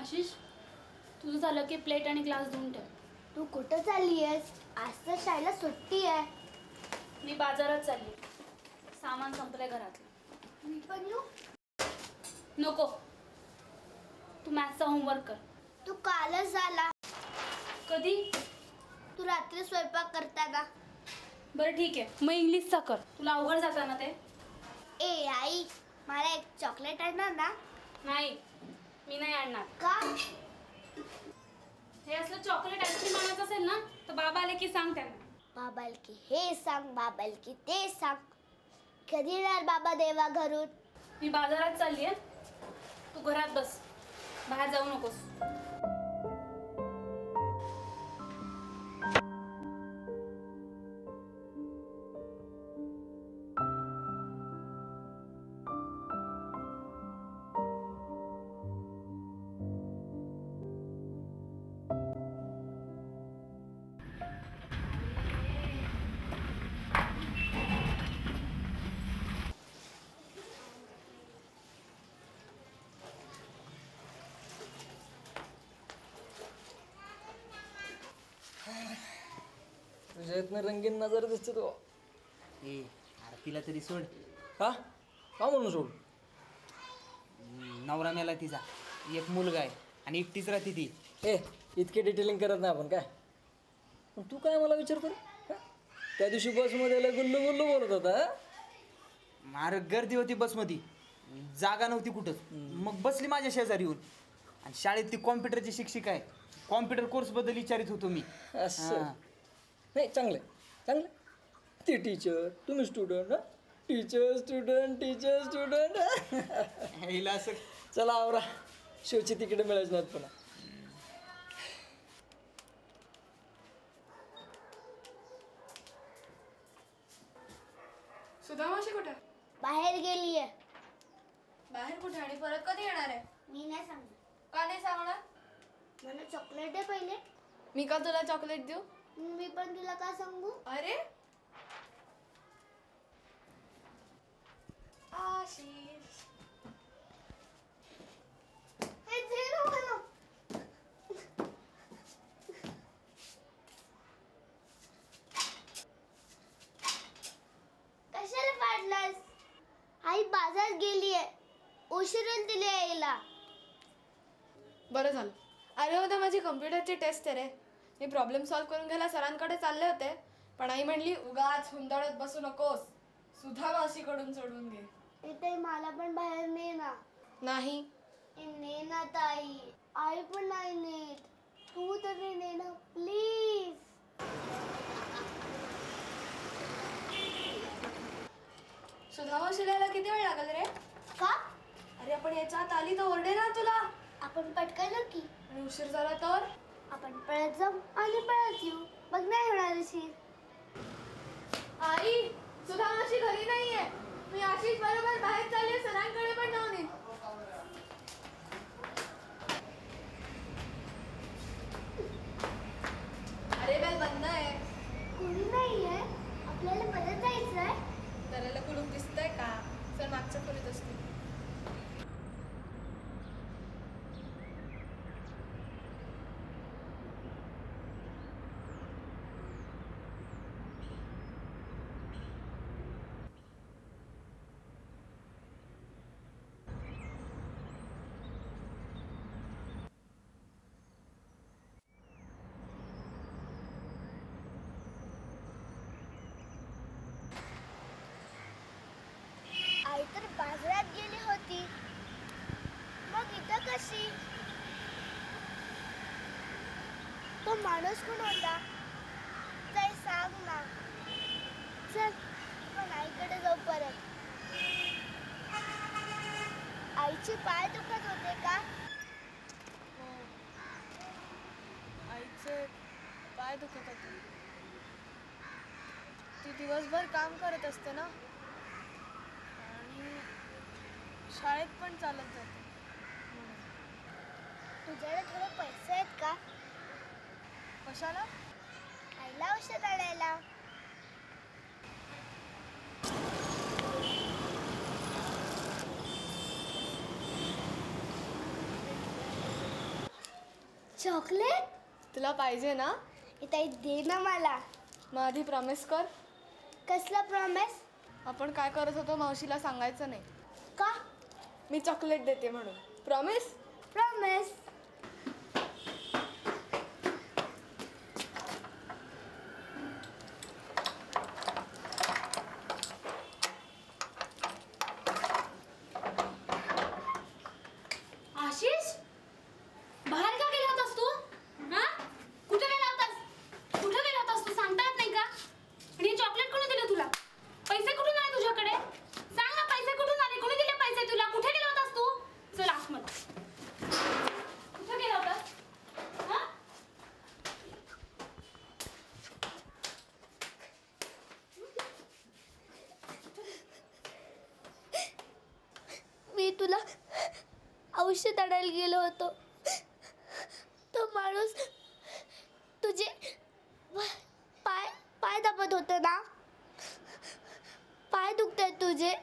आशिष, तुझं झालं की प्लेट आणि ग्लास धुवून ठेव. तू कुठं चालली आहेस? आज तर शाळेला सुट्टी आहे. मी बाजारात चालली. सामान संपलंय घरातलं. मी पण येऊ? नको. तू मॅथ्सचा होमवर्क कर. तू कालच झाला. कधी? तू रात्री स्वयंपाक करताना. बरं ठीक आहे, मग इंग्लिशचा कर. तुला अवघड जातं ना ते. ए आई, मला एक चॉकलेट आणणार ना? नाही, मी नाही आणणार. का? हे असलं चॉकलेट आईस्क्रीम आणायचं असेल ना तर बाबा आले की सांग त्यांना. बाबाल की हे सांग, बाबाल की ते सांग. कधी येणार बाबा देवा घरून? मी बाजारात चालली आहे. तू घरात बस, बाहेर जाऊ नकोस. तुझ्या इथनं रंगीन नजर दिसते तो. ए आरतीला तरी सोड. हा का म्हणून सोड? नवरा मेला तिचा, एक मुलगा आहे आणि एकटीच राहते ती. ए इतके डिटेलिंग करत नाही आपण काय. पण तू काय मला विचारतो रे? त्या दिवशी बसमध्ये गुल्लू गुल्लू बोलत होता. मार गर्दी होती बसमध्ये, जागा नव्हती कुठंच. मग बसली माझ्या शेजारी येऊन. आणि शाळेत ती कॉम्प्युटरची शिक्षिका आहे. कॉम्प्युटर कोर्सबद्दल विचारित होतो मी. असं नाही, चांगलं चांगलं. ती टीचर, तुम्ही स्टुडंट. हा टीचर स्टुडंट, टीचर स्टुडंट. हिला असं चला आवरा, शिवची तिकडे मिळायच नाहीत पुन्हा. सुधा मावशी कुठे? बाहेर गेलीये. बाहेर कुठे आणि परत कधी येणार आहे? मी नाही सांगणार. का नाही सांगणार? मला चॉकलेट दे पहिले. मी का तुला चॉकलेट देऊ? मी पण तुला का सांगू? अरे आशिष, हे दे ना मला. कशाला पाडलास? आई बाजारात गेलीये, उशिरून दिली यायला. बरं झालं. अरे उद्या माझी कम्प्युटरची टेस्ट आहे रे. मी प्रॉब्लेम सॉल्व्ह करून घ्यायला सरांकडे चालले होते, पण आई म्हणली उगाच हुंदडत बसू नकोस, सुधा मावशीकडून सोडून घे. इथे मला पण बाहेर ने ना. नाही ने ना ताई. आई पण नाही नेत. तू तरी ने ना प्लीज. सुधा मावशीला यायला किती वेळ लागेल रे? का? अरे आपण याच्या आत आली तर ओरडे ना तुला. आपण पटकन की. आणि उशीर झाला तर आपण पळत जाऊ आणि पळत येऊ. मग नाही होणार उशीर. आई, सुधा मावशी घरी नाहीये. मी आशिष बरोबर बाहेर चालले, सरांकडे पण जाऊन येईन. अरे बेल बंद आहे. कोणी नाहीये. आपल्याला परत जायचंय. त्याला कुलूप दिसतंय का? सर मागच्या खोलीत असते. आई तर बाजारात गेली होती. मग इथं कशी? तो माणूस कोण होता? काय सांग ना. चल पण आईकडे जाऊ परत. आईचे पाय दुखत होते का? आईचे पाय दुखत होते. ती दिवसभर काम करत असते ना, आणि शाळेत पण चालत जाते. तुझ्याकडे थोडे पैसे आहेत का? कशाला? आईला औषध आणायला. चॉकलेट? तुला पाहिजे ना? ताई दे ना मला. मग आधी प्रॉमिस कर. कसला प्रॉमिस? आपण काय करत होतो मावशीला सांगायचं नाही. का? मी चॉकलेट देते म्हणून. प्रॉमिस? प्रॉमिस. आशिष, बाहेर का गेला होतास तू? हा? कुठे गेला होतास? कुठे गेला होतास तू? सांगता येत नाही का? आणि हे चॉकलेट कोणी दिलं तुला? पैसे कुठून आले तुझ्याकडे? सांग ना, पैसे कुठून आले? कोणी दिले पैसे तुला? कुठे गेला होतास तू? चल आतमध्ये. कुठे गेला होतास? हा? मी तुला औषध आणायला गेलो होतो. तो माणूस तुझे पाय पाय दाबत होता ना. पाय दुखतायत तुझे.